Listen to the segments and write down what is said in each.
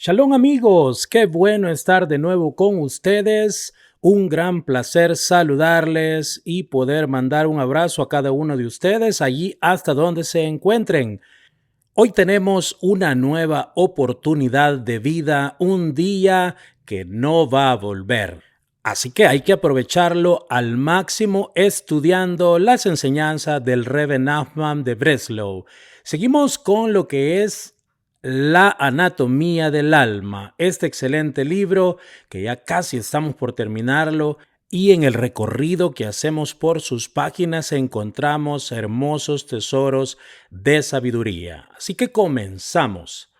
Shalom amigos, qué bueno estar de nuevo con ustedes. Un gran placer saludarles y poder mandar un abrazo a cada uno de ustedes allí hasta donde se encuentren. Hoy tenemos una nueva oportunidad de vida, un día que no va a volver. Así que hay que aprovecharlo al máximo estudiando las enseñanzas del Rebbe Nachman de Breslau. Seguimos con lo que es La anatomía del alma, este excelente libro que ya casi estamos por terminarlo y en el recorrido que hacemos por sus páginas encontramos hermosos tesoros de sabiduría. Así que comenzamos.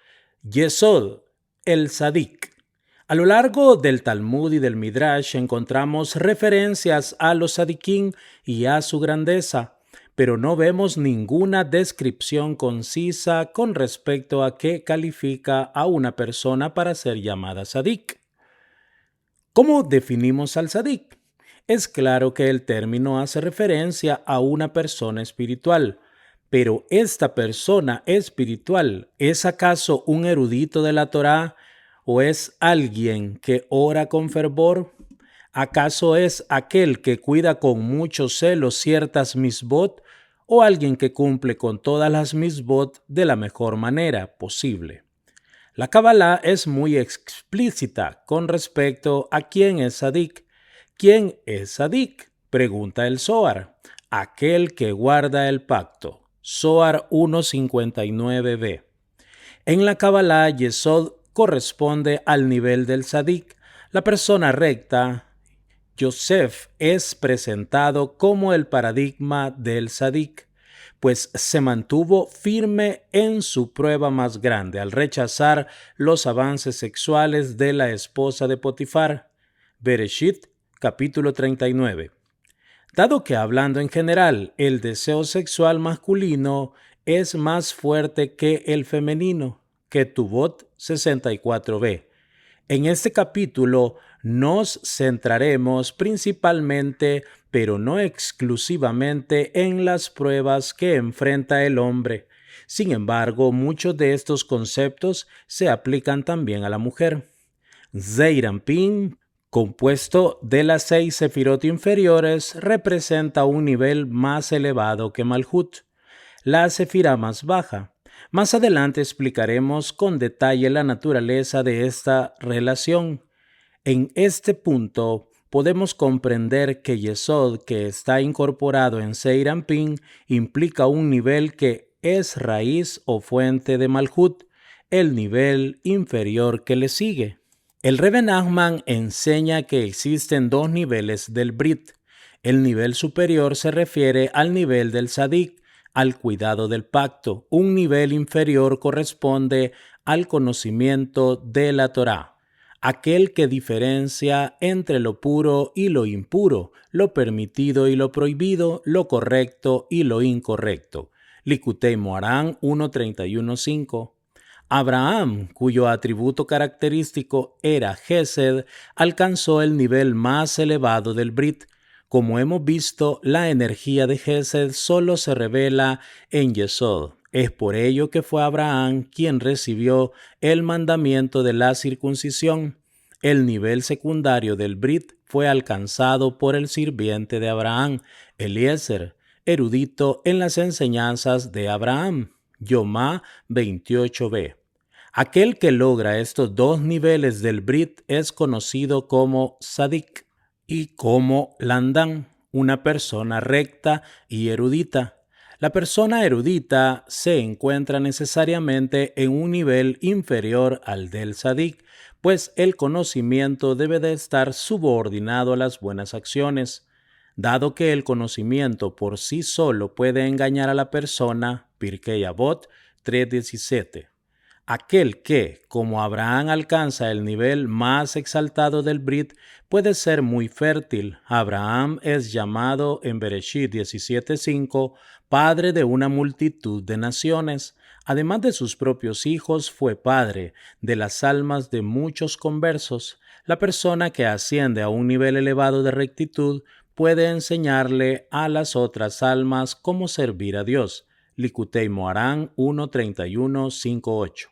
Yesod, el Sadik. A lo largo del Talmud y del Midrash encontramos referencias a los Sadikim y a su grandeza, pero no vemos ninguna descripción concisa con respecto a qué califica a una persona para ser llamada Sadik. ¿Cómo definimos al Sadik? Es claro que el término hace referencia a una persona espiritual, pero esta persona espiritual, ¿es acaso un erudito de la Torá o es alguien que ora con fervor? ¿Acaso es aquel que cuida con mucho celo ciertas misbot o alguien que cumple con todas las misbot de la mejor manera posible? La Kabbalah es muy explícita con respecto a quién es Sadik. ¿Quién es Sadik? Pregunta el Zohar. Aquel que guarda el pacto. Zohar 1.59b. En la Kabbalah, Yesod corresponde al nivel del Sadik. La persona recta, Yosef, es presentado como el paradigma del Sadik, pues se mantuvo firme en su prueba más grande al rechazar los avances sexuales de la esposa de Potifar. Bereshit, capítulo 39. Dado que hablando en general, el deseo sexual masculino es más fuerte que el femenino, Ketubot 64b. En este capítulo nos centraremos principalmente, pero no exclusivamente, en las pruebas que enfrenta el hombre. Sin embargo, muchos de estos conceptos se aplican también a la mujer. Zeir Anpin, compuesto de las 6 sefirot inferiores, representa un nivel más elevado que Malhut, la sefirá más baja. Más adelante explicaremos con detalle la naturaleza de esta relación. En este punto podemos comprender que Yesod, que está incorporado en Zeir Anpin, implica un nivel que es raíz o fuente de Malhut, el nivel inferior que le sigue. El Rebbe Nachman enseña que existen dos niveles del Brit. El nivel superior se refiere al nivel del Sadik, al cuidado del pacto. Un nivel inferior corresponde al conocimiento de la Torá, aquel que diferencia entre lo puro y lo impuro, lo permitido y lo prohibido, lo correcto y lo incorrecto. Likutei Moharan 1.31.5. Abraham, cuyo atributo característico era Gesed, alcanzó el nivel más elevado del Brit. Como hemos visto, la energía de Gesed solo se revela en Yesod. Es por ello que fue Abraham quien recibió el mandamiento de la circuncisión. El nivel secundario del Brit fue alcanzado por el sirviente de Abraham, Eliezer, erudito en las enseñanzas de Abraham, Yomá 28b. Aquel que logra estos dos niveles del Brit es conocido como Sadik y como Landan, una persona recta y erudita. La persona erudita se encuentra necesariamente en un nivel inferior al del Sadik, pues el conocimiento debe de estar subordinado a las buenas acciones. Dado que el conocimiento por sí solo puede engañar a la persona, Pirkei Avot 3.17. Aquel que, como Abraham, alcanza el nivel más exaltado del Brit, puede ser muy fértil. Abraham es llamado en Bereshit 17.5 padre de una multitud de naciones. Además de sus propios hijos, fue padre de las almas de muchos conversos. La persona que asciende a un nivel elevado de rectitud puede enseñarle a las otras almas cómo servir a Dios. Likutei Moharan 1.31.5.8.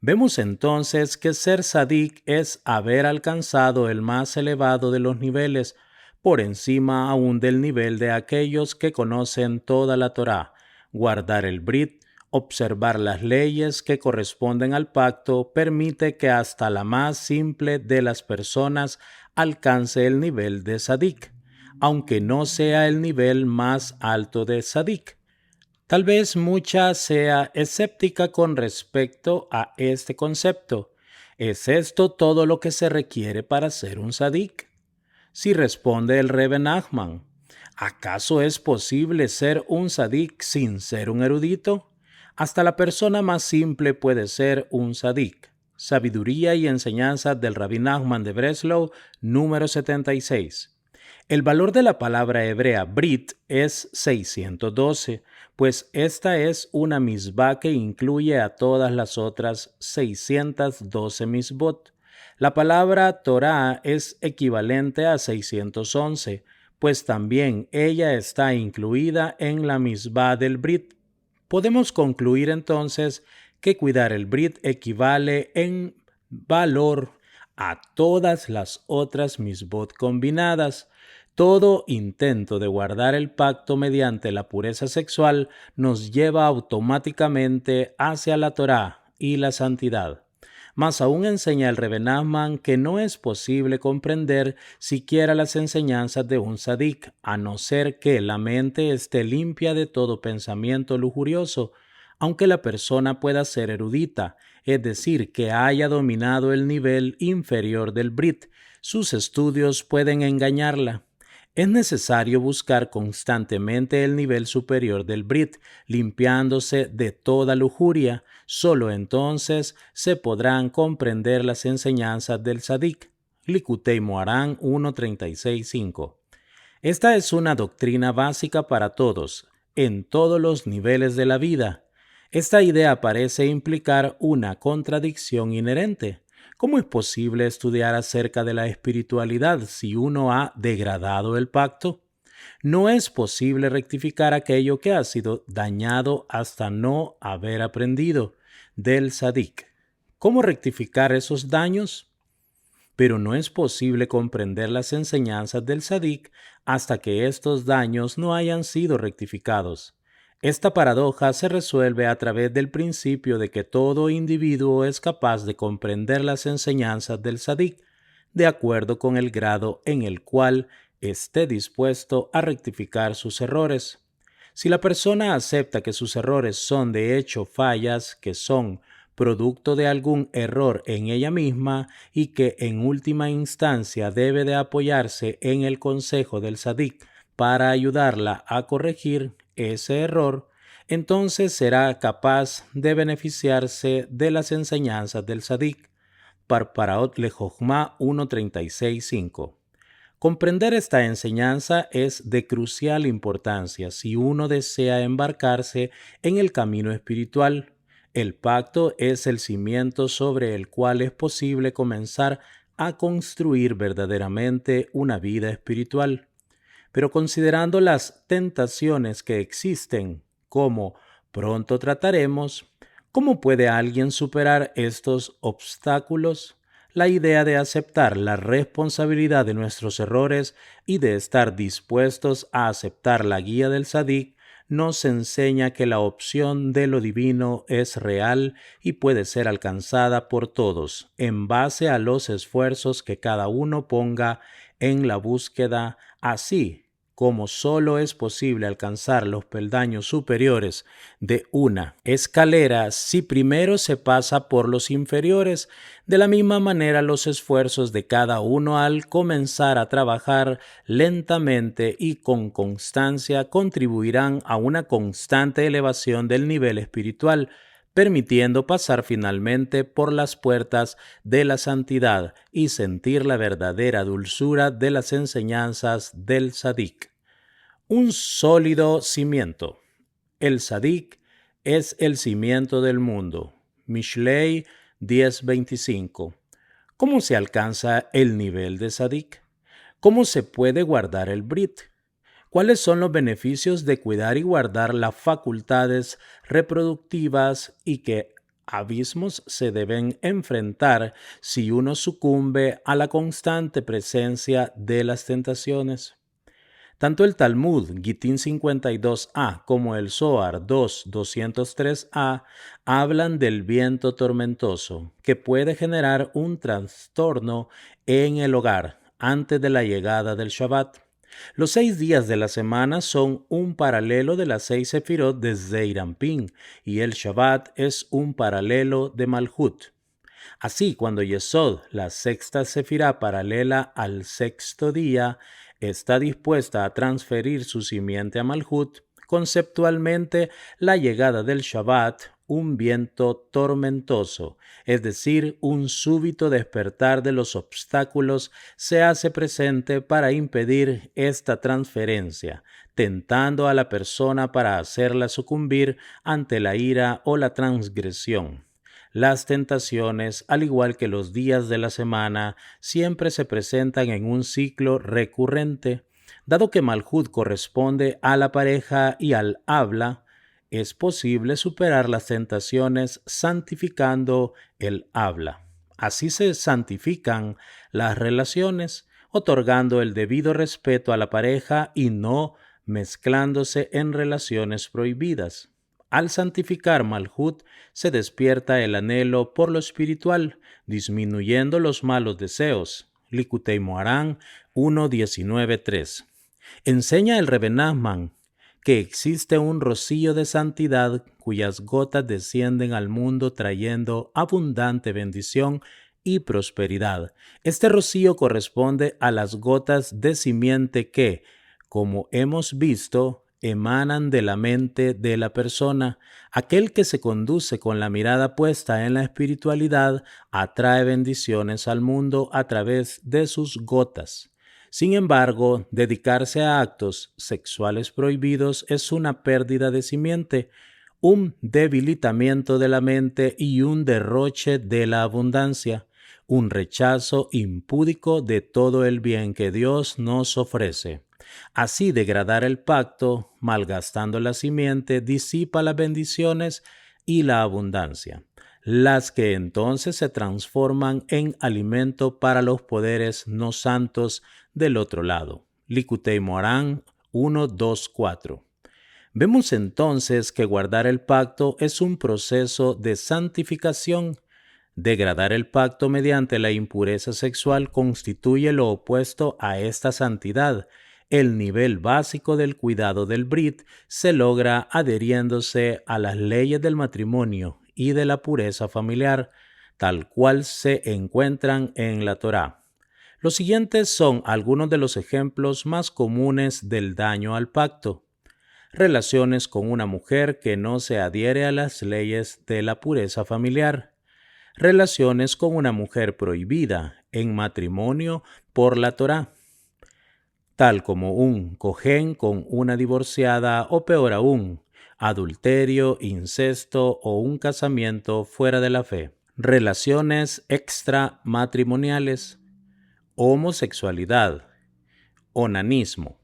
Vemos entonces que ser sadik es haber alcanzado el más elevado de los niveles, por encima aún del nivel de aquellos que conocen toda la Torá, guardar el Brit, observar las leyes que corresponden al pacto, permite que hasta la más simple de las personas alcance el nivel de sadik, aunque no sea el nivel más alto de sadik. Tal vez mucha sea escéptica con respecto a este concepto. ¿Es esto todo lo que se requiere para ser un sadik? Si responde el Rebbe Nachman, ¿acaso es posible ser un sadik sin ser un erudito? Hasta la persona más simple puede ser un sadik. Sabiduría y enseñanza del Rabbi Nachman de Breslau, número 76. El valor de la palabra hebrea Brit es 612, pues esta es una misbah que incluye a todas las otras 612 misbot. La palabra Torah es equivalente a 611, pues también ella está incluida en la misbah del Brit. Podemos concluir entonces que cuidar el Brit equivale en valor a todas las otras misbot combinadas. Todo intento de guardar el pacto mediante la pureza sexual nos lleva automáticamente hacia la Torá y la santidad. Más aún enseña el Rebbe Nachman que no es posible comprender siquiera las enseñanzas de un sadik, a no ser que la mente esté limpia de todo pensamiento lujurioso, aunque la persona pueda ser erudita, es decir, que haya dominado el nivel inferior del Brit. Sus estudios pueden engañarla. Es necesario buscar constantemente el nivel superior del Brit, limpiándose de toda lujuria. Solo entonces se podrán comprender las enseñanzas del Sadik. Likutei Moharan 1.36.5. Esta es una doctrina básica para todos, en todos los niveles de la vida. Esta idea parece implicar una contradicción inherente. ¿Cómo es posible estudiar acerca de la espiritualidad si uno ha degradado el pacto? No es posible rectificar aquello que ha sido dañado hasta no haber aprendido del sadik. ¿Cómo rectificar esos daños? Pero no es posible comprender las enseñanzas del sadik hasta que estos daños no hayan sido rectificados. Esta paradoja se resuelve a través del principio de que todo individuo es capaz de comprender las enseñanzas del sadik de acuerdo con el grado en el cual esté dispuesto a rectificar sus errores. Si la persona acepta que sus errores son de hecho fallas que son producto de algún error en ella misma y que en última instancia debe de apoyarse en el consejo del sadik para ayudarla a corregir ese error, entonces será capaz de beneficiarse de las enseñanzas del sadik. Parparaot le Jochma 1.36.5. Comprender esta enseñanza es de crucial importancia si uno desea embarcarse en el camino espiritual. El pacto es el cimiento sobre el cual es posible comenzar a construir verdaderamente una vida espiritual. Pero considerando las tentaciones que existen, como pronto trataremos, ¿cómo puede alguien superar estos obstáculos? La idea de aceptar la responsabilidad de nuestros errores y de estar dispuestos a aceptar la guía del sadik nos enseña que la opción de lo divino es real y puede ser alcanzada por todos, en base a los esfuerzos que cada uno ponga en la búsqueda, así como solo es posible alcanzar los peldaños superiores de una escalera si primero se pasa por los inferiores. De la misma manera, los esfuerzos de cada uno al comenzar a trabajar lentamente y con constancia contribuirán a una constante elevación del nivel espiritual, permitiendo pasar finalmente por las puertas de la santidad y sentir la verdadera dulzura de las enseñanzas del sadik. Un sólido cimiento. El sadik es el cimiento del mundo. Mishlei 10:25. ¿Cómo se alcanza el nivel de sadik? ¿Cómo se puede guardar el brit? ¿Cuáles son los beneficios de cuidar y guardar las facultades reproductivas y que abismos se deben enfrentar si uno sucumbe a la constante presencia de las tentaciones. Tanto el Talmud Gitín 52a como el Zohar 203a hablan del viento tormentoso que puede generar un trastorno en el hogar antes de la llegada del Shabbat. Los 6 días de la semana son un paralelo de las 6 sefirot de Zeirampín y el Shabbat es un paralelo de Malhut. Así, cuando Yesod, la sexta sefirá paralela al sexto día, está dispuesta a transferir su simiente a Malhut, conceptualmente la llegada del Shabbat, un viento tormentoso, es decir, un súbito despertar de los obstáculos, se hace presente para impedir esta transferencia, tentando a la persona para hacerla sucumbir ante la ira o la transgresión. Las tentaciones, al igual que los días de la semana, siempre se presentan en un ciclo recurrente. Dado que Malhut corresponde a la pareja y al habla, es posible superar las tentaciones santificando el habla. Así se santifican las relaciones, otorgando el debido respeto a la pareja y no mezclándose en relaciones prohibidas. Al santificar Malhut, se despierta el anhelo por lo espiritual, disminuyendo los malos deseos. Likutei Moharan 1.19.3. Enseña el Rebbe Nachman que existe un rocío de santidad cuyas gotas descienden al mundo trayendo abundante bendición y prosperidad. Este rocío corresponde a las gotas de simiente que, como hemos visto, emanan de la mente de la persona. Aquel que se conduce con la mirada puesta en la espiritualidad atrae bendiciones al mundo a través de sus gotas. Sin embargo, dedicarse a actos sexuales prohibidos es una pérdida de simiente, un debilitamiento de la mente y un derroche de la abundancia, un rechazo impúdico de todo el bien que Dios nos ofrece. Así, degradar el pacto, malgastando la simiente, disipa las bendiciones y la abundancia, las que entonces se transforman en alimento para los poderes no santos del otro lado. Likutei Moharan 1.2.4. Vemos entonces que guardar el pacto es un proceso de santificación. Degradar el pacto mediante la impureza sexual constituye lo opuesto a esta santidad. El nivel básico del cuidado del Brit se logra adheriéndose a las leyes del matrimonio y de la pureza familiar, tal cual se encuentran en la Torá. Los siguientes son algunos de los ejemplos más comunes del daño al pacto. Relaciones con una mujer que no se adhiere a las leyes de la pureza familiar. Relaciones con una mujer prohibida en matrimonio por la Torá, tal como un cojén con una divorciada o peor aún, adulterio, incesto o un casamiento fuera de la fe. Relaciones extramatrimoniales, homosexualidad, onanismo.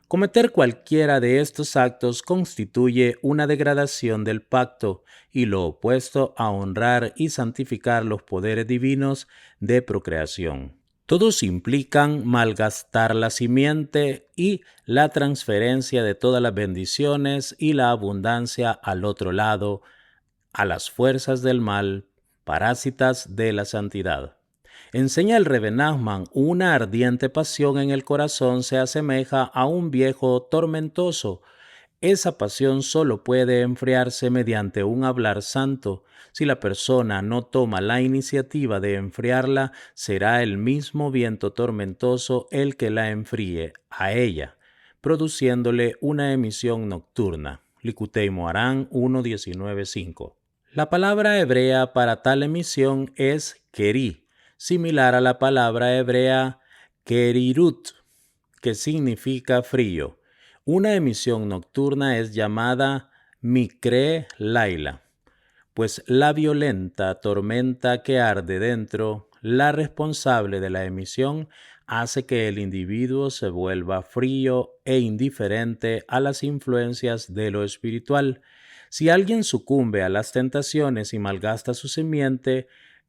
Cometer cualquiera de estos actos constituye una degradación del pacto y lo opuesto a honrar y santificar los poderes divinos de procreación. Todos implican malgastar la simiente y la transferencia de todas las bendiciones y la abundancia al otro lado, a las fuerzas del mal, parásitas de la santidad. Enseña el Rebbe Nachman, una ardiente pasión en el corazón se asemeja a un viejo tormentoso. Esa pasión solo puede enfriarse mediante un hablar santo. Si la persona no toma la iniciativa de enfriarla, será el mismo viento tormentoso el que la enfríe a ella, produciéndole una emisión nocturna. Likutei Moharan 1.19.5. La palabra hebrea para tal emisión es keri, similar a la palabra hebrea kerirut, que significa frío. Una emisión nocturna es llamada mikre laila, pues la violenta tormenta que arde dentro, la responsable de la emisión, hace que el individuo se vuelva frío e indiferente a las influencias de lo espiritual. Si alguien sucumbe a las tentaciones y malgasta su simiente,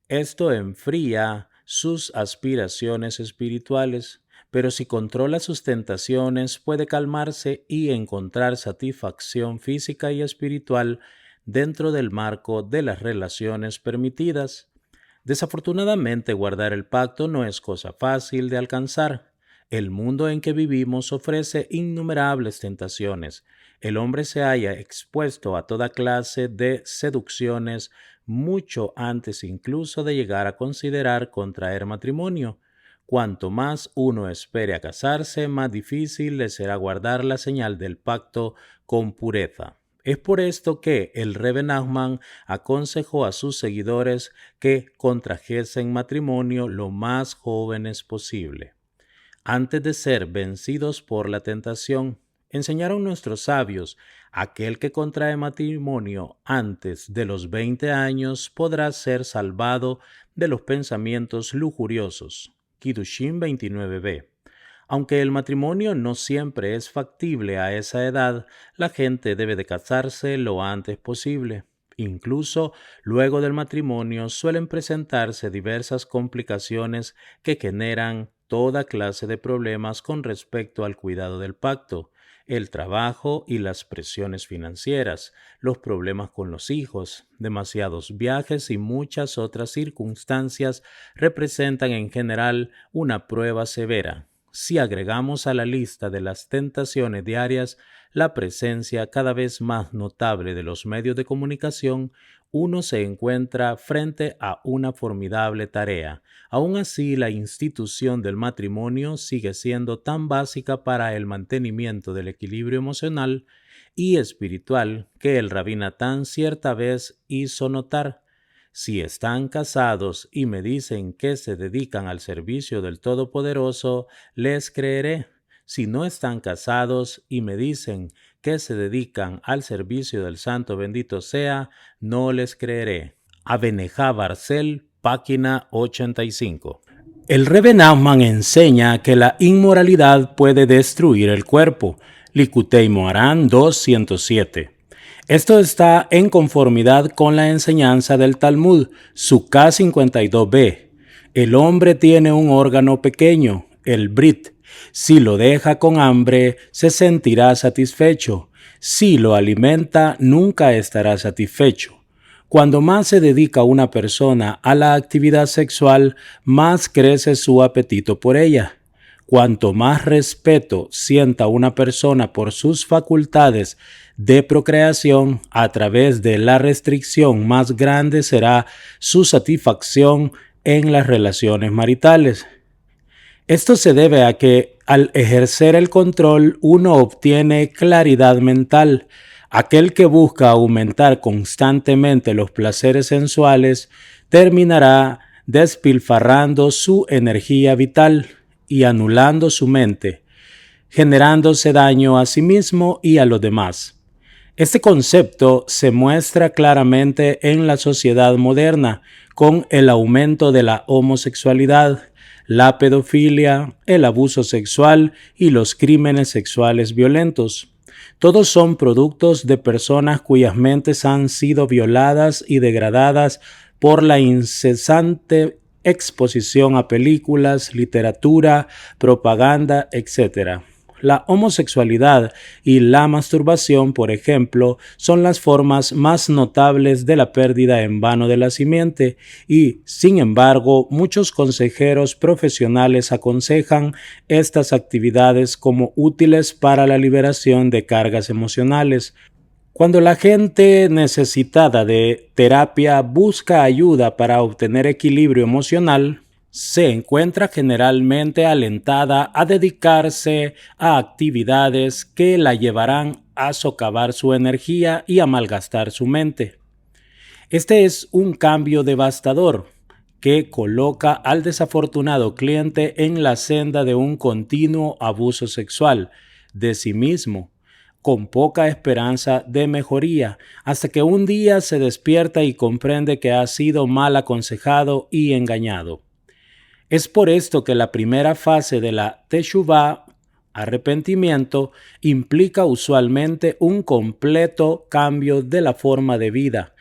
esto enfría sus aspiraciones espirituales. Pero si controla sus tentaciones, puede calmarse y encontrar satisfacción física y espiritual dentro del marco de las relaciones permitidas. Desafortunadamente, guardar el pacto no es cosa fácil de alcanzar. El mundo en que vivimos ofrece innumerables tentaciones. El hombre se halla expuesto a toda clase de seducciones mucho antes incluso de llegar a considerar contraer matrimonio. Cuanto más uno espere a casarse, más difícil le será guardar la señal del pacto con pureza. Es por esto que el Rebbe Nachman aconsejó a sus seguidores que contrajesen matrimonio lo más jóvenes posible. Antes de ser vencidos por la tentación, enseñaron nuestros sabios, aquel que contrae matrimonio antes de los 20 años podrá ser salvado de los pensamientos lujuriosos. Kiddushin 29b. Aunque el matrimonio no siempre es factible a esa edad, la gente debe de casarse lo antes posible. Incluso luego del matrimonio suelen presentarse diversas complicaciones que generan toda clase de problemas con respecto al cuidado del pacto, el trabajo y las presiones financieras, los problemas con los hijos, demasiados viajes y muchas otras circunstancias representan en general una prueba severa. Si agregamos a la lista de las tentaciones diarias la presencia cada vez más notable de los medios de comunicación, uno se encuentra frente a una formidable tarea. Aún así, la institución del matrimonio sigue siendo tan básica para el mantenimiento del equilibrio emocional y espiritual que el Rabí Natán cierta vez hizo notar: si están casados y me dicen que se dedican al servicio del Todopoderoso, les creeré. Si no están casados y me dicen que se dedican al servicio del Santo bendito sea, no les creeré. Abenejá Barcel, página 85. El Rebbe Nachman enseña que la inmoralidad puede destruir el cuerpo. Likutei Moharan 2.107. Esto está en conformidad con la enseñanza del Talmud, Sukkah 52b. El hombre tiene un órgano pequeño, el brit. Si lo deja con hambre, se sentirá satisfecho. Si lo alimenta, nunca estará satisfecho. Cuando más se dedica una persona a la actividad sexual, más crece su apetito por ella. Cuanto más respeto sienta una persona por sus facultades de procreación, a través de la restricción, más grande será su satisfacción en las relaciones maritales. Esto se debe a que al ejercer el control uno obtiene claridad mental. Aquel que busca aumentar constantemente los placeres sensuales terminará despilfarrando su energía vital y anulando su mente, generándose daño a sí mismo y a los demás. Este concepto se muestra claramente en la sociedad moderna con el aumento de la homosexualidad, la pedofilia, el abuso sexual y los crímenes sexuales violentos. Todos son productos de personas cuyas mentes han sido violadas y degradadas por la incesante exposición a películas, literatura, propaganda, etc. La homosexualidad y la masturbación, por ejemplo, son las formas más notables de la pérdida en vano de la simiente y, sin embargo, muchos consejeros profesionales aconsejan estas actividades como útiles para la liberación de cargas emocionales. Cuando la gente necesitada de terapia busca ayuda para obtener equilibrio emocional, se encuentra generalmente alentada a dedicarse a actividades que la llevarán a socavar su energía y a malgastar su mente. Este es un cambio devastador que coloca al desafortunado cliente en la senda de un continuo abuso sexual de sí mismo, con poca esperanza de mejoría, hasta que un día se despierta y comprende que ha sido mal aconsejado y engañado. Es por esto que la primera fase de la Teshuvá, arrepentimiento implica usualmente un completo cambio de la forma de vida,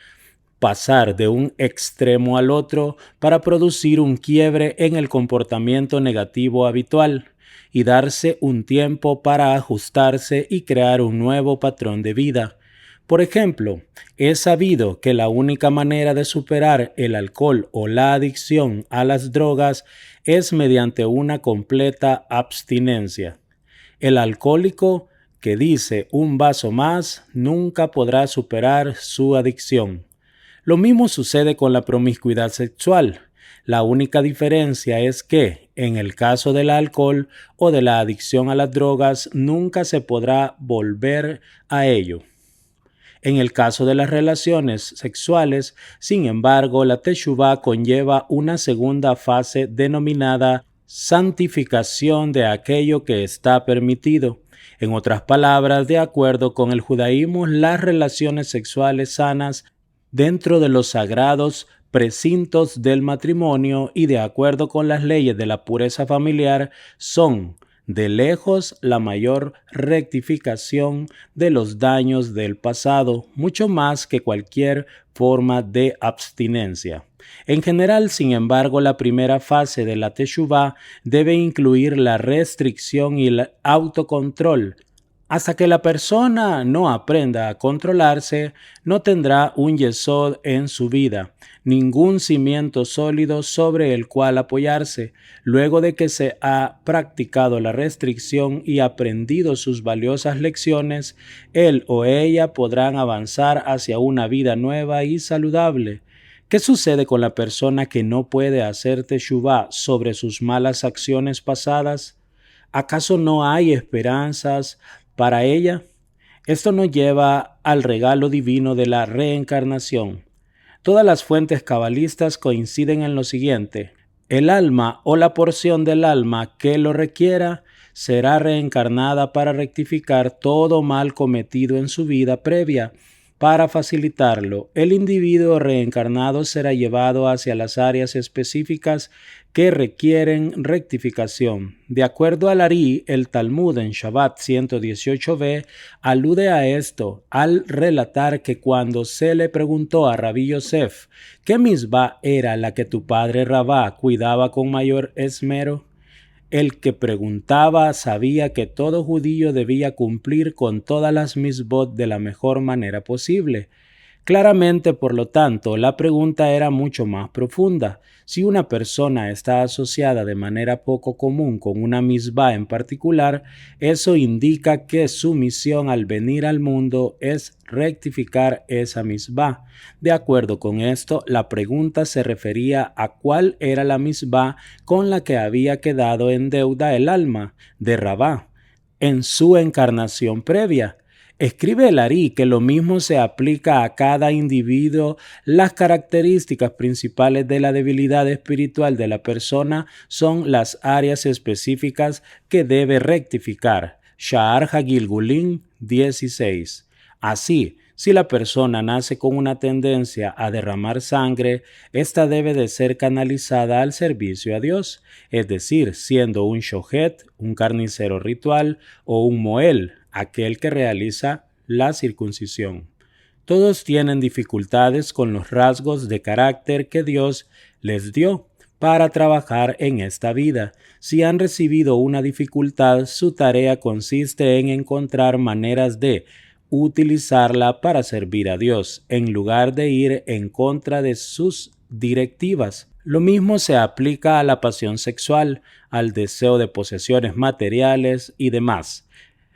pasar de un extremo al otro para producir un quiebre en el comportamiento negativo habitual y darse un tiempo para ajustarse y crear un nuevo patrón de vida. Por ejemplo, es sabido que la única manera de superar el alcohol o la adicción a las drogas es mediante una completa abstinencia. El alcohólico que dice un vaso más nunca podrá superar su adicción. Lo mismo sucede con la promiscuidad sexual. La única diferencia es que, en el caso del alcohol o de la adicción a las drogas, nunca se podrá volver a ello. En el caso de las relaciones sexuales, sin embargo, la Teshuvá conlleva una segunda fase denominada santificación de aquello que está permitido. En otras palabras, de acuerdo con el judaísmo, las relaciones sexuales sanas dentro de los sagrados precintos del matrimonio y de acuerdo con las leyes de la pureza familiar son de lejos la mayor rectificación de los daños del pasado, mucho más que cualquier forma de abstinencia. En general, sin embargo, la primera fase de la Teshuvá debe incluir la restricción y el autocontrol. Hasta que la persona no aprenda a controlarse, no tendrá un yesod en su vida, ningún cimiento sólido sobre el cual apoyarse. Luego de que se ha practicado la restricción y aprendido sus valiosas lecciones, él o ella podrán avanzar hacia una vida nueva y saludable. ¿Qué sucede con la persona que no puede hacer teshuvá sobre sus malas acciones pasadas? ¿Acaso no hay esperanzas para ella? Esto nos lleva al regalo divino de la reencarnación. Todas las fuentes cabalistas coinciden en lo siguiente: el alma o la porción del alma que lo requiera será reencarnada para rectificar todo mal cometido en su vida previa. Para facilitarlo, el individuo reencarnado será llevado hacia las áreas específicas que requieren rectificación. De acuerdo al Ari, el Talmud en Shabbat 118b alude a esto al relatar que cuando se le preguntó a Rabí Yosef ¿qué misbah era la que tu padre Rabá cuidaba con mayor esmero? El que preguntaba sabía que todo judío debía cumplir con todas las misbot de la mejor manera posible. Claramente, por lo tanto, la pregunta era mucho más profunda. Si una persona está asociada de manera poco común con una misbah en particular, eso indica que su misión al venir al mundo es rectificar esa misbah. De acuerdo con esto, la pregunta se refería a cuál era la misbah con la que había quedado en deuda el alma de Rabá en su encarnación previa. Escribe el Ari que lo mismo se aplica a cada individuo. Las características principales de la debilidad espiritual de la persona son las áreas específicas que debe rectificar. Sha'ar Hagilgulin 16. Así, si la persona nace con una tendencia a derramar sangre, esta debe de ser canalizada al servicio a Dios, es decir, siendo un shohet, un carnicero ritual, o un moel, aquel que realiza la circuncisión. Todos tienen dificultades con los rasgos de carácter que Dios les dio para trabajar en esta vida. Si han recibido una dificultad, su tarea consiste en encontrar maneras de utilizarla para servir a Dios, en lugar de ir en contra de sus directivas. Lo mismo se aplica a la pasión sexual, al deseo de posesiones materiales y demás.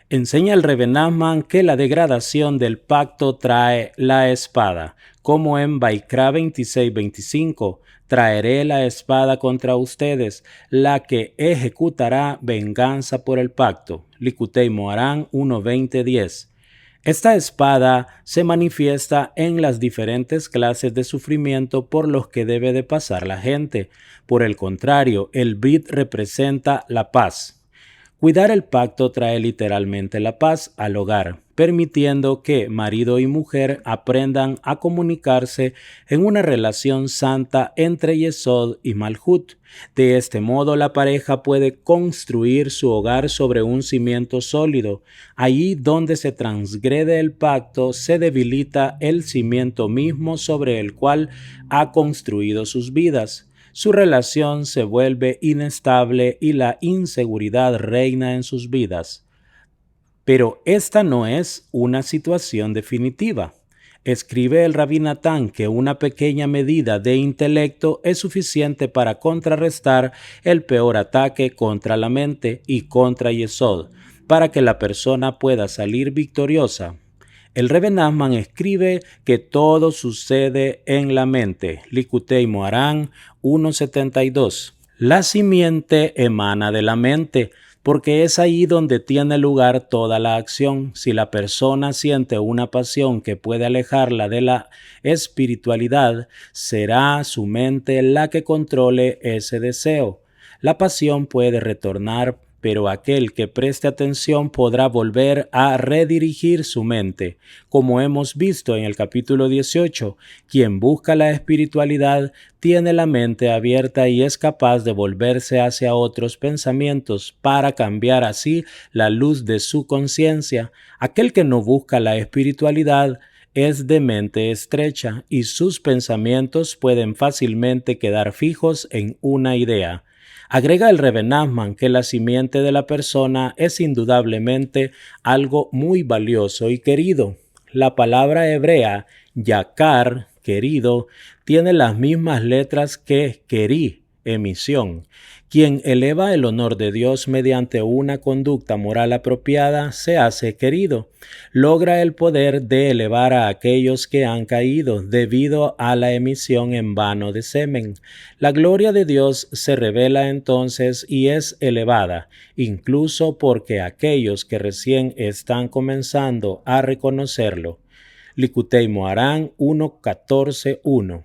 Enseña el Rebbe Nachman que la degradación del pacto trae la espada, como en Vaikra 26:25, traeré la espada contra ustedes, la que ejecutará venganza por el pacto. Likutei Moharan 1:20-10. Esta espada se manifiesta en las diferentes clases de sufrimiento por los que debe de pasar la gente. Por el contrario, el Brit representa la paz. Cuidar el pacto trae literalmente la paz al hogar, permitiendo que marido y mujer aprendan a comunicarse en una relación santa entre Yesod y Malhut. De este modo, la pareja puede construir su hogar sobre un cimiento sólido. Allí donde se transgrede el pacto, se debilita el cimiento mismo sobre el cual ha construido sus vidas. Su relación se vuelve inestable y la inseguridad reina en sus vidas. Pero esta no es una situación definitiva. Escribe el Rabí Natán que una pequeña medida de intelecto es suficiente para contrarrestar el peor ataque contra la mente y contra Yesod, para que la persona pueda salir victoriosa. El Rebbe Nachman escribe que todo sucede en la mente. Likutei Moharan 1.72. La simiente emana de la mente, porque es ahí donde tiene lugar toda la acción. Si la persona siente una pasión que puede alejarla de la espiritualidad, será su mente la que controle ese deseo. La pasión puede retornar, pero aquel que preste atención podrá volver a redirigir su mente. Como hemos visto en el capítulo 18, quien busca la espiritualidad tiene la mente abierta y es capaz de volverse hacia otros pensamientos para cambiar así la luz de su conciencia. Aquel que no busca la espiritualidad es de mente estrecha y sus pensamientos pueden fácilmente quedar fijos en una idea. Agrega el Rebbe Nachman que la simiente de la persona es indudablemente algo muy valioso y querido. La palabra hebrea, yakar, querido, tiene las mismas letras que querí, emisión. Quien eleva el honor de Dios mediante una conducta moral apropiada se hace querido. Logra el poder de elevar a aquellos que han caído debido a la emisión en vano de semen. La gloria de Dios se revela entonces y es elevada, incluso porque aquellos que recién están comenzando a reconocerlo. Likutei Moharan 1.14.1.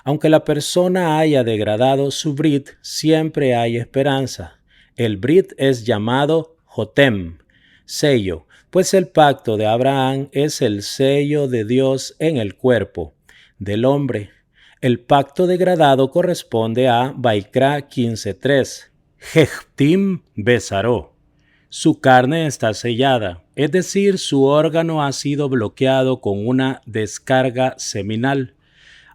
Aunque la persona haya degradado su brit, siempre hay esperanza. El brit es llamado Jotem, sello, pues el pacto de Abraham es el sello de Dios en el cuerpo del hombre. El pacto degradado corresponde a Vaikra 15.3. Hechtim besaró. Su carne está sellada, es decir, su órgano ha sido bloqueado con una descarga seminal.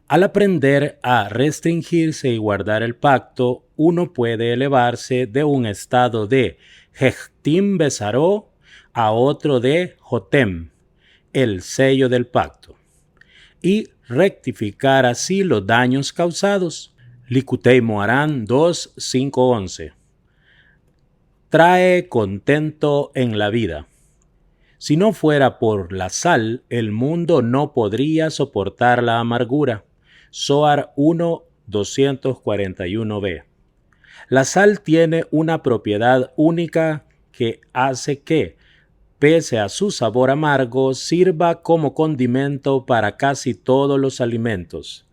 Al aprender a restringirse y guardar el pacto, uno puede elevarse de un estado de Hechtim besaró a otro de Jotem, el sello del pacto, y rectificar así los daños causados. Likutei Moharan 2.5.11. Trae contento en la vida. Si no fuera por la sal, el mundo no podría soportar la amargura. Zohar 1.241b. La sal tiene una propiedad única que hace que, pese a su sabor amargo, sirva como condimento para casi todos los alimentos.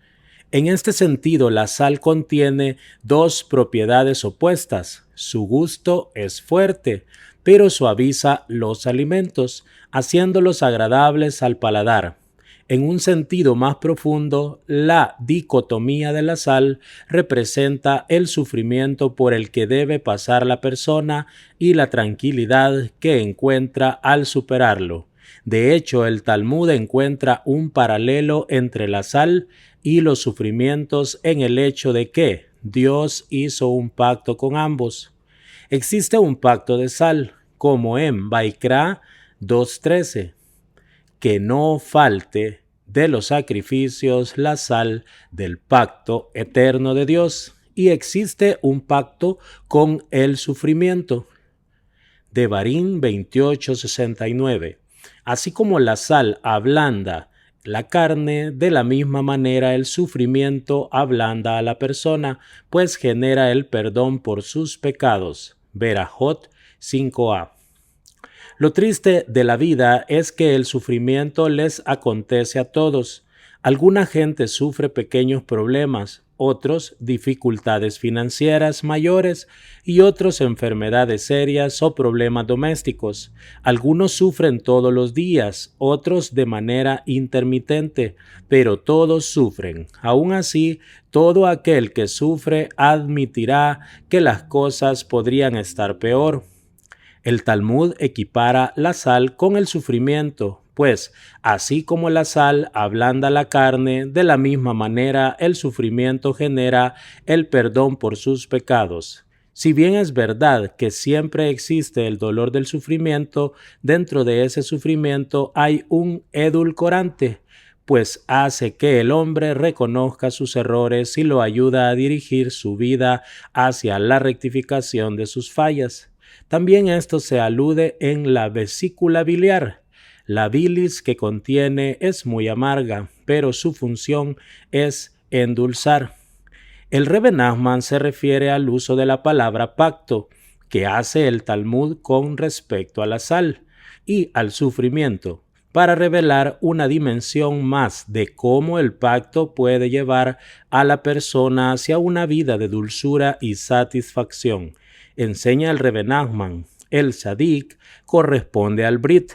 En este sentido, la sal contiene dos propiedades opuestas. Su gusto es fuerte, pero suaviza los alimentos, haciéndolos agradables al paladar. En un sentido más profundo, la dicotomía de la sal representa el sufrimiento por el que debe pasar la persona y la tranquilidad que encuentra al superarlo. De hecho, el Talmud encuentra un paralelo entre la sal y los sufrimientos en el hecho de que Dios hizo un pacto con ambos. Existe un pacto de sal, como en Vaikra 2.13, que no falte de los sacrificios la sal del pacto eterno de Dios, y existe un pacto con el sufrimiento. Devarim 28.69. Así como la sal ablanda la carne, de la misma manera el sufrimiento ablanda a la persona, pues genera el perdón por sus pecados. Berajot 5a. Lo triste de la vida es que el sufrimiento les acontece a todos. Alguna gente sufre pequeños problemas, otros dificultades financieras mayores y otros enfermedades serias o problemas domésticos. Algunos sufren todos los días, otros de manera intermitente, pero todos sufren. Aún así, todo aquel que sufre admitirá que las cosas podrían estar peor. El Talmud equipara la sal con el sufrimiento, pues así como la sal ablanda la carne, de la misma manera el sufrimiento genera el perdón por sus pecados. Si bien es verdad que siempre existe el dolor del sufrimiento, dentro de ese sufrimiento hay un edulcorante, pues hace que el hombre reconozca sus errores y lo ayuda a dirigir su vida hacia la rectificación de sus fallas. También esto se alude en la vesícula biliar. La bilis que contiene es muy amarga, pero su función es endulzar. El Rebbe Nachman se refiere al uso de la palabra pacto que hace el Talmud con respecto a la sal y al sufrimiento, para revelar una dimensión más de cómo el pacto puede llevar a la persona hacia una vida de dulzura y satisfacción. Enseña el Rebbe Nachman, el Tzadik corresponde al Brit.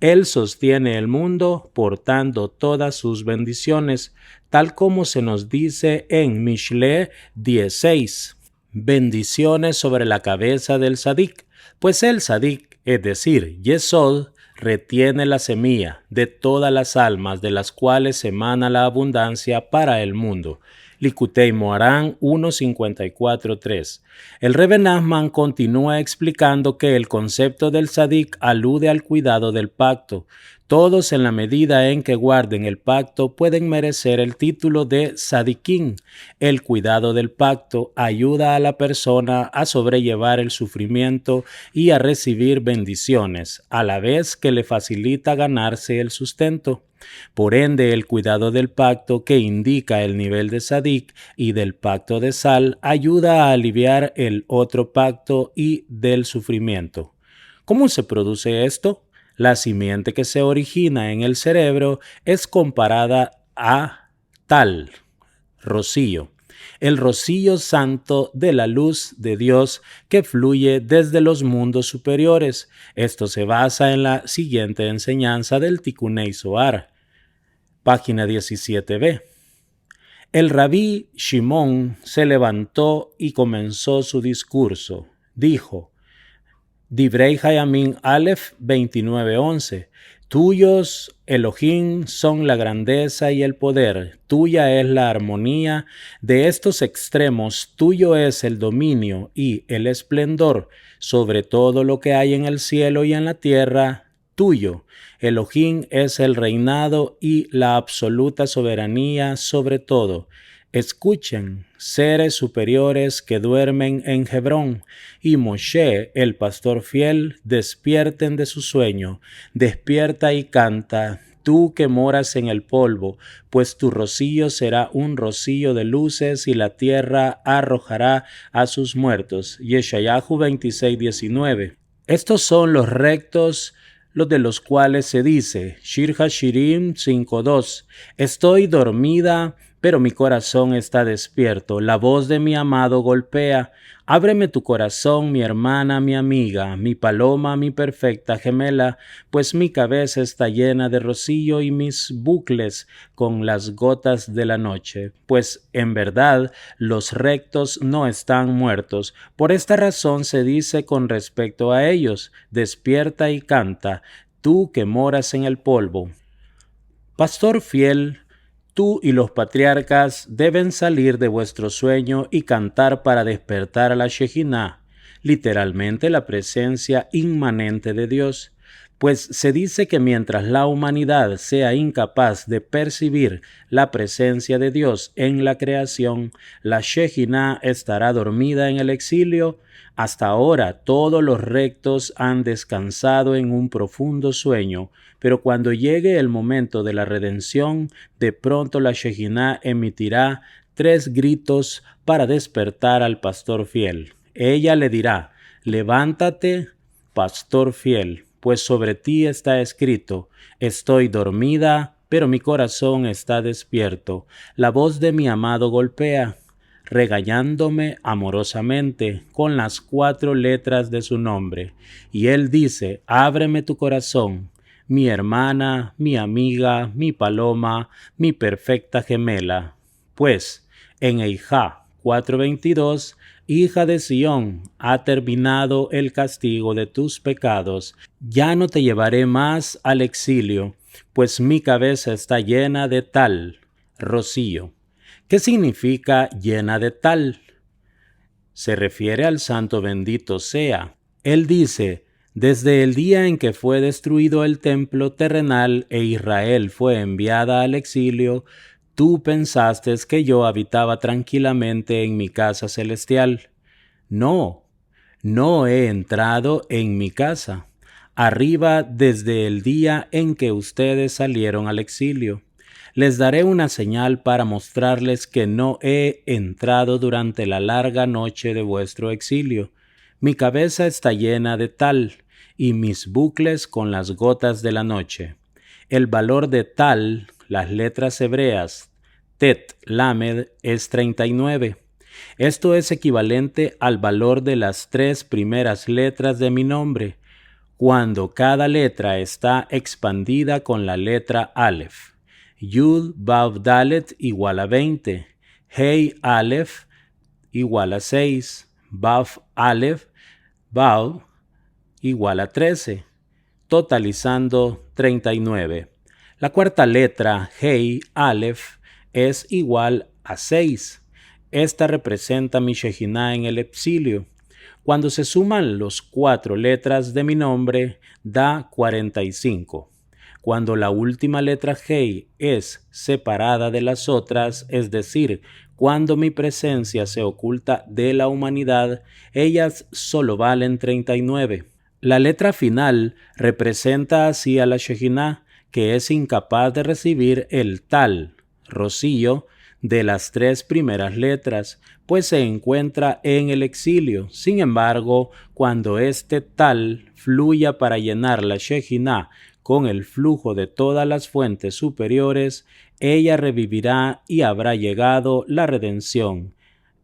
Él sostiene el mundo portando todas sus bendiciones, tal como se nos dice en Mishle 16. Bendiciones sobre la cabeza del Tzadik, pues el Tzadik, es decir, Yesod, retiene la semilla de todas las almas de las cuales emana la abundancia para el mundo. Likutei Moharan 1.54.3. El Rebbe Nachman continúa explicando que el concepto del Tzadik alude al cuidado del pacto. Todos, en la medida en que guarden el pacto, pueden merecer el título de Tzadikim. El cuidado del pacto ayuda a la persona a sobrellevar el sufrimiento y a recibir bendiciones, a la vez que le facilita ganarse el sustento. Por ende, el cuidado del pacto, que indica el nivel de tzadik y del pacto de sal, ayuda a aliviar el otro pacto y del sufrimiento. ¿Cómo se produce esto? La simiente que se origina en el cerebro es comparada a tal rocío, el rocío santo de la luz de Dios que fluye desde los mundos superiores. Esto se basa en la siguiente enseñanza del Tikunei Zohar, página 17b. El rabí Shimón se levantó y comenzó su discurso. Dijo, Divrei Hayamim Aleph 29:11. Tuyos, Elohim, son la grandeza y el poder, tuya es la armonía de estos extremos, tuyo es el dominio y el esplendor sobre todo lo que hay en el cielo y en la tierra, tuyo. Elohim es el reinado y la absoluta soberanía sobre todo. Escuchen, seres superiores que duermen en Hebrón, y Moshe, el pastor fiel, despierten de su sueño. Despierta y canta, tú que moras en el polvo, pues tu rocío será un rocío de luces y la tierra arrojará a sus muertos. Yeshayahu 26:19. Estos son los rectos, los de los cuales se dice, Shir HaShirim 5:2, estoy dormida, pero mi corazón está despierto, la voz de mi amado golpea, ábreme tu corazón, mi hermana, mi amiga, mi paloma, mi perfecta gemela, pues mi cabeza está llena de rocío y mis bucles con las gotas de la noche, pues en verdad los rectos no están muertos. Por esta razón se dice con respecto a ellos, despierta y canta, tú que moras en el polvo. Pastor fiel, tú y los patriarcas deben salir de vuestro sueño y cantar para despertar a la Shejiná, literalmente la presencia inmanente de Dios, pues se dice que mientras la humanidad sea incapaz de percibir la presencia de Dios en la creación, la Shejiná estará dormida en el exilio. Hasta ahora todos los rectos han descansado en un profundo sueño, pero cuando llegue el momento de la redención, de pronto la Shejiná emitirá 3 gritos para despertar al pastor fiel. Ella le dirá, levántate, pastor fiel, pues sobre ti está escrito, estoy dormida, pero mi corazón está despierto. La voz de mi amado golpea, regañándome amorosamente con las 4 letras de su nombre. Y él dice, ábreme tu corazón, mi hermana, mi amiga, mi paloma, mi perfecta gemela. Pues, en Eijá 4:22, hija de Sión, ha terminado el castigo de tus pecados. Ya no te llevaré más al exilio, pues mi cabeza está llena de tal, rocío. ¿Qué significa llena de tal? Se refiere al santo bendito sea. Él dice, desde el día en que fue destruido el templo terrenal e Israel fue enviada al exilio, tú pensaste que yo habitaba tranquilamente en mi casa celestial. No, no he entrado en mi casa. Arriba desde el día en que ustedes salieron al exilio. Les daré una señal para mostrarles que no he entrado durante la larga noche de vuestro exilio. Mi cabeza está llena de tal, y mis bucles con las gotas de la noche. El valor de tal, las letras hebreas, Tet Lamed, es 39. Esto es equivalente al valor de las 3 primeras letras de mi nombre, cuando cada letra está expandida con la letra Aleph. Yud Vav Dalet igual a 20, Hei Aleph igual a 6, Vav Aleph Vav igual a 13, totalizando 39. La cuarta letra, Hei Aleph, es igual a 6. Esta representa mi Shejiná en el exilio. Cuando se suman las 4 letras de mi nombre, da 45. Cuando la última letra Hei es separada de las otras, es decir, cuando mi presencia se oculta de la humanidad, ellas solo valen 39. La letra final representa así a la Shejiná, que es incapaz de recibir el tal, rocío, de las 3 primeras letras, pues se encuentra en el exilio. Sin embargo, cuando este tal fluya para llenar la Shejiná con el flujo de todas las fuentes superiores, ella revivirá y habrá llegado la redención.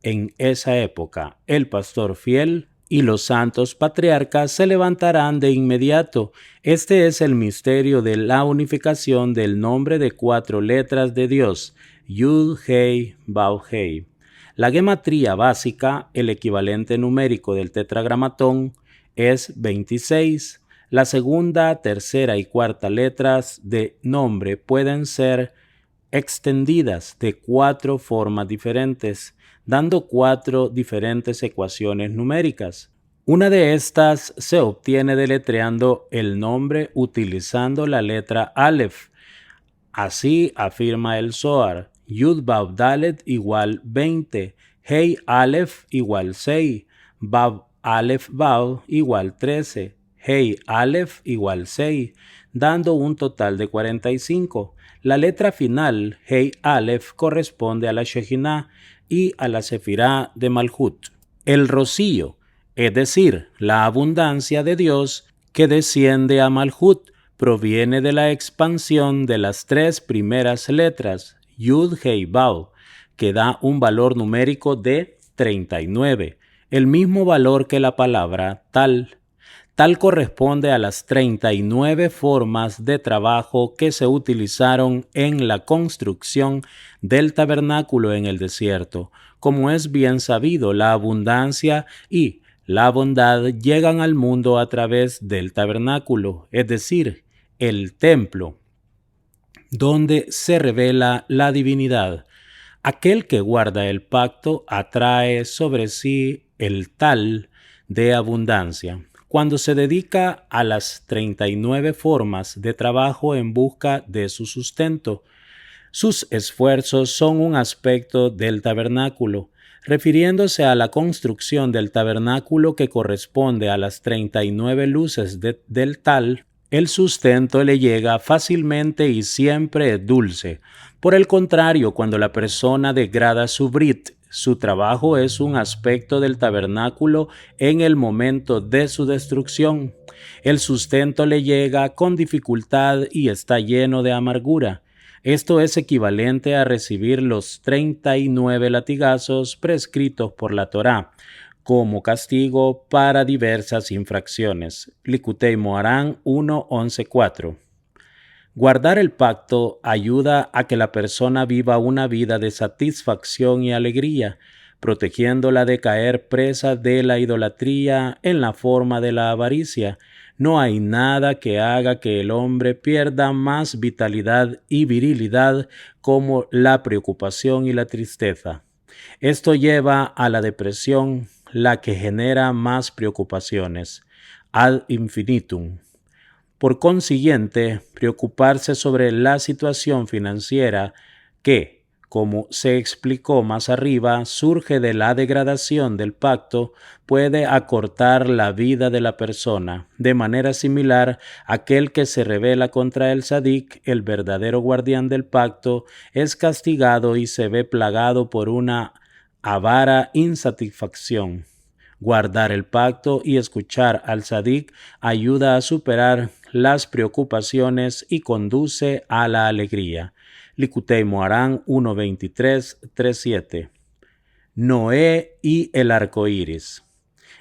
En esa época, el pastor fiel y los santos patriarcas se levantarán de inmediato. Este es el misterio de la unificación del nombre de 4 letras de Dios, Yud, Hei, Vav, Hei. La gematría básica, el equivalente numérico del tetragramatón, es 26. La segunda, tercera y cuarta letras de nombre pueden ser extendidas de 4 formas diferentes, dando 4 diferentes ecuaciones numéricas. Una de estas se obtiene deletreando el nombre utilizando la letra Aleph. Así afirma el Zohar, Yud Vav Dalet igual 20, Hei Aleph igual 6, Vav Aleph Vav igual 13, Hei Aleph igual 6, dando un total de 45. La letra final, Hei Aleph, corresponde a la Shejiná y a la Sefirá de Malhut. El rocío, es decir, la abundancia de Dios que desciende a Malhut, proviene de la expansión de las 3 primeras letras, Yud, Hei, Vav, que da un valor numérico de 39, el mismo valor que la palabra tal. Tal corresponde a las 39 formas de trabajo que se utilizaron en la construcción del tabernáculo en el desierto. Como es bien sabido, la abundancia y la bondad llegan al mundo a través del tabernáculo, es decir, el templo, donde se revela la divinidad. Aquel que guarda el pacto atrae sobre sí el tal de abundancia. Cuando se dedica a las 39 formas de trabajo en busca de su sustento, sus esfuerzos son un aspecto del tabernáculo, refiriéndose a la construcción del tabernáculo que corresponde a las 39 luces del tal. El sustento le llega fácilmente y siempre es dulce. Por el contrario, cuando la persona degrada su brit, su trabajo es un aspecto del tabernáculo en el momento de su destrucción. El sustento le llega con dificultad y está lleno de amargura. Esto es equivalente a recibir los 39 latigazos prescritos por la Torá como castigo para diversas infracciones. Likutei Moharán 1.11.4. Guardar el pacto ayuda a que la persona viva una vida de satisfacción y alegría, protegiéndola de caer presa de la idolatría en la forma de la avaricia. No hay nada que haga que el hombre pierda más vitalidad y virilidad como la preocupación y la tristeza. Esto lleva a la depresión, la que genera más preocupaciones, ad infinitum. Por consiguiente, preocuparse sobre la situación financiera que, como se explicó más arriba, surge de la degradación del pacto, puede acortar la vida de la persona. De manera similar, aquel que se rebela contra el Sadik, el verdadero guardián del pacto, es castigado y se ve plagado por una avara insatisfacción. Guardar el pacto y escuchar al Sadik ayuda a superar las preocupaciones y conduce a la alegría. Likutei Moharán 1.23.3.7. Noé y el arco iris.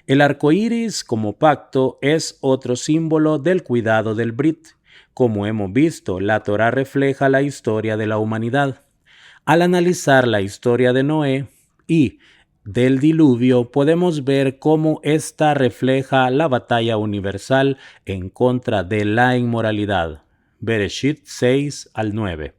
El arco iris como pacto es otro símbolo del cuidado del Brit. Como hemos visto, la Torá refleja la historia de la humanidad. Al analizar la historia de Noé y del diluvio, podemos ver cómo ésta refleja la batalla universal en contra de la inmoralidad. Bereshit 6-9.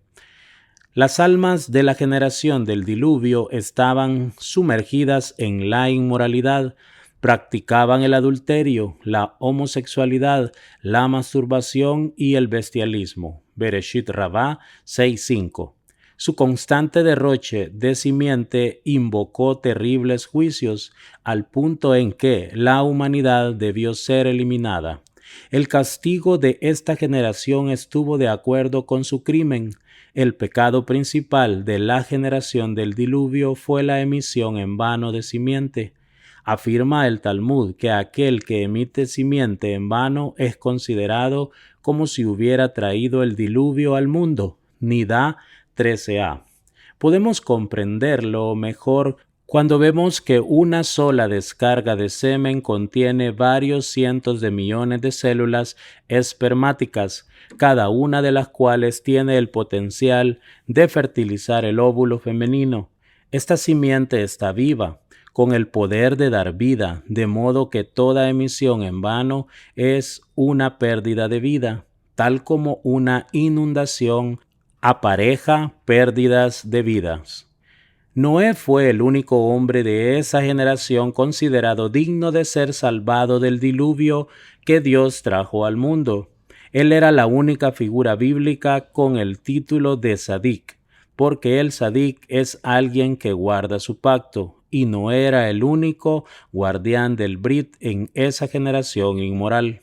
Las almas de la generación del diluvio estaban sumergidas en la inmoralidad, practicaban el adulterio, la homosexualidad, la masturbación y el bestialismo. Bereshit Rabá 6:5. Su constante derroche de simiente invocó terribles juicios al punto en que la humanidad debió ser eliminada. El castigo de esta generación estuvo de acuerdo con su crimen. El pecado principal de la generación del diluvio fue la emisión en vano de simiente. Afirma el Talmud que aquel que emite simiente en vano es considerado como si hubiera traído el diluvio al mundo. Nidá 13a. Podemos comprenderlo mejor cuando vemos que una sola descarga de semen contiene varios cientos de millones de células espermáticas, cada una de las cuales tiene el potencial de fertilizar el óvulo femenino. Esta simiente está viva, con el poder de dar vida, de modo que toda emisión en vano es una pérdida de vida, tal como una inundación apareja pérdidas de vidas. Noé fue el único hombre de esa generación considerado digno de ser salvado del diluvio que Dios trajo al mundo. Él era la única figura bíblica con el título de Sadik, porque el Sadik es alguien que guarda su pacto, y Noé era el único guardián del Brit en esa generación inmoral.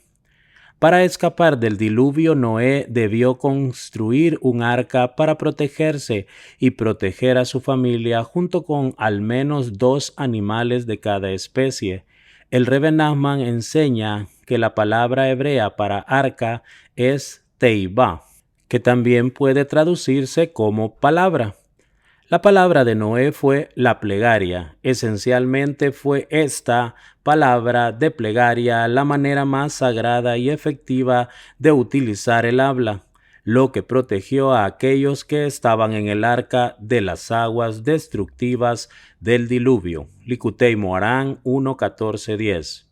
Para escapar del diluvio, Noé debió construir un arca para protegerse y proteger a su familia junto con al menos 2 animales de cada especie. El Rebbe Nachman enseña que la palabra hebrea para arca es teibá, que también puede traducirse como palabra. La palabra de Noé fue la plegaria. Esencialmente fue esta palabra de plegaria la manera más sagrada y efectiva de utilizar el habla, lo que protegió a aquellos que estaban en el arca de las aguas destructivas del diluvio. Likutei Moharán 1.14.10.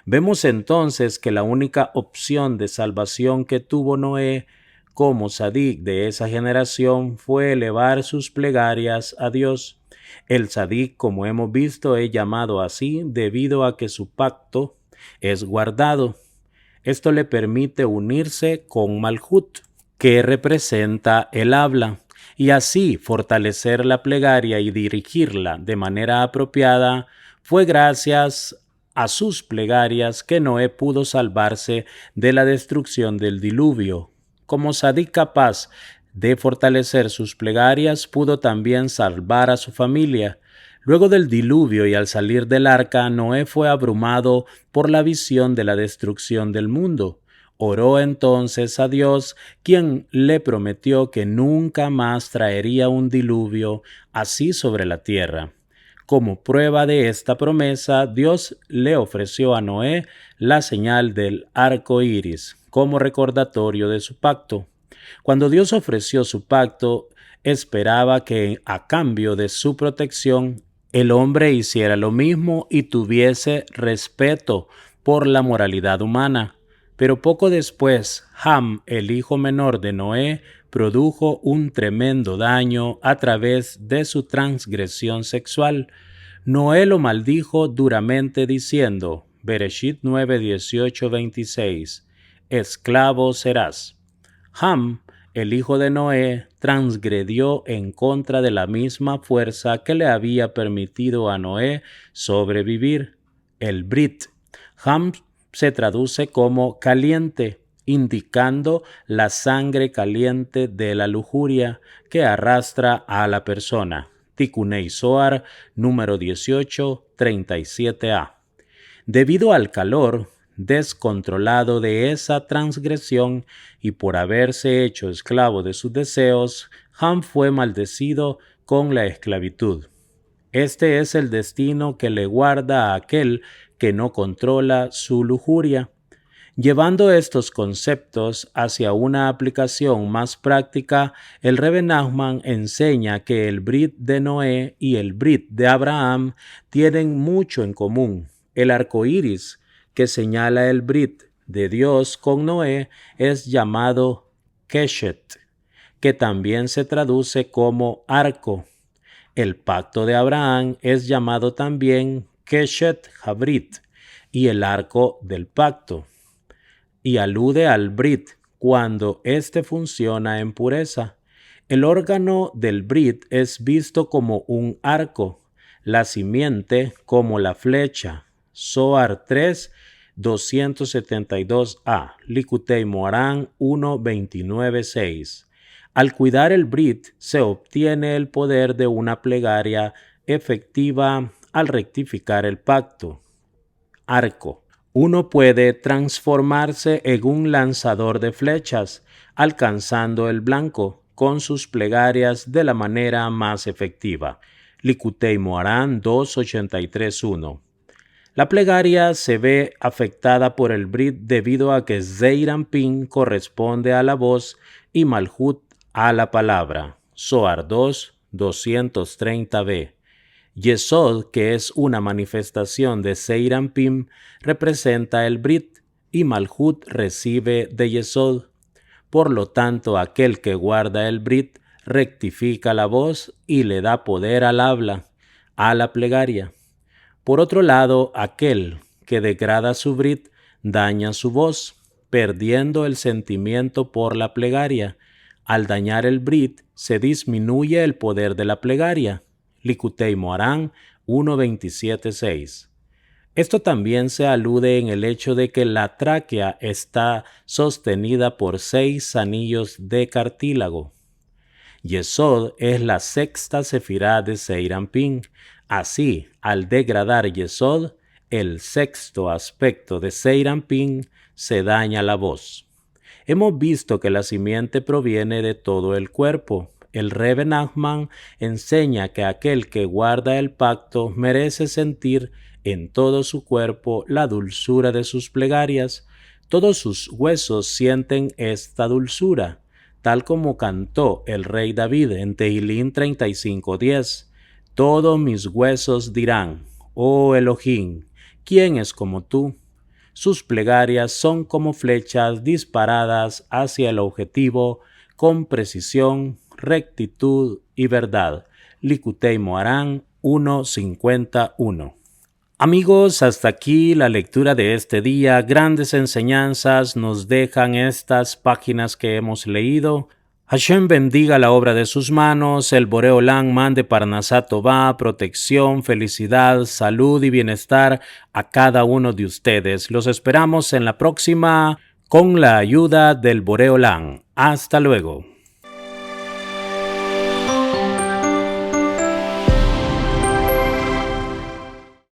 Vemos entonces que la única opción de salvación que tuvo Noé como Sadik de esa generación fue elevar sus plegarias a Dios. El Sadik, como hemos visto, es llamado así debido a que su pacto es guardado. Esto le permite unirse con Malhut, que representa el habla, y así fortalecer la plegaria y dirigirla de manera apropiada. Fue gracias a sus plegarias que Noé pudo salvarse de la destrucción del diluvio. Como Sadik capaz de fortalecer sus plegarias, pudo también salvar a su familia. Luego del diluvio y al salir del arca, Noé fue abrumado por la visión de la destrucción del mundo. Oró entonces a Dios, quien le prometió que nunca más traería un diluvio así sobre la tierra. Como prueba de esta promesa, Dios le ofreció a Noé la señal del arco iris, como recordatorio de su pacto. Cuando Dios ofreció su pacto, esperaba que a cambio de su protección, el hombre hiciera lo mismo y tuviese respeto por la moralidad humana. Pero poco después, Ham, el hijo menor de Noé, produjo un tremendo daño a través de su transgresión sexual. Noé lo maldijo duramente diciendo, Bereshit 9, 18, 26, esclavo serás. Ham, el hijo de Noé, transgredió en contra de la misma fuerza que le había permitido a Noé sobrevivir, el Brit. Ham se traduce como caliente, indicando la sangre caliente de la lujuria que arrastra a la persona. Tikunei Zohar, número 18, 37a. Debido al calor descontrolado de esa transgresión y por haberse hecho esclavo de sus deseos, Ham fue maldecido con la esclavitud. Este es el destino que le guarda a aquel que no controla su lujuria. Llevando estos conceptos hacia una aplicación más práctica, el Rebbe Nachman enseña que el Brit de Noé y el Brit de Abraham tienen mucho en común. El arco iris que señala el Brit de Dios con Noé es llamado Keshet, que también se traduce como arco. El pacto de Abraham es llamado también Keshet Habrit y el arco del pacto, y alude al Brit cuando éste funciona en pureza. El órgano del Brit es visto como un arco, la simiente como la flecha. Zohar 3, 272a, Likutei Moharan 1, 29, 6. Al cuidar el Brit se obtiene el poder de una plegaria efectiva al rectificar el pacto. Arco. Uno puede transformarse en un lanzador de flechas, alcanzando el blanco con sus plegarias de la manera más efectiva. Likutei Moharan 2.83.1. La plegaria se ve afectada por el Brit debido a que Zeir Anpin corresponde a la voz y Malhut a la palabra. Zohar 2, 230b. Yesod, que es una manifestación de Zeir Anpin, representa el Brit y Malhut recibe de Yesod. Por lo tanto, aquel que guarda el Brit rectifica la voz y le da poder al habla, a la plegaria. Por otro lado, aquel que degrada su Brit daña su voz, perdiendo el sentimiento por la plegaria. Al dañar el Brit, se disminuye el poder de la plegaria. Likutei Moharan 1.27.6. Esto también se alude en el hecho de que la tráquea está sostenida por 6 anillos de cartílago. Yesod es la sexta sefirá de Zeir Anpin. Así, al degradar Yesod, el sexto aspecto de Zeir Anpin, se daña la voz. Hemos visto que la simiente proviene de todo el cuerpo. El Rebbe Nachman enseña que aquel que guarda el pacto merece sentir en todo su cuerpo la dulzura de sus plegarias. Todos sus huesos sienten esta dulzura, tal como cantó el rey David en Tehilín 35:10. Todos mis huesos dirán, oh Elohim, ¿quién es como tú? Sus plegarias son como flechas disparadas hacia el objetivo con precisión, rectitud y verdad. Likutei Moharan 1.51. Amigos, hasta aquí la lectura de este día. Grandes enseñanzas nos dejan estas páginas que hemos leído. Hashem bendiga la obra de sus manos, el Boré Olam mande Parnasá Tová, protección, felicidad, salud y bienestar a cada uno de ustedes. Los esperamos en la próxima con la ayuda del Boré Olam. Hasta luego.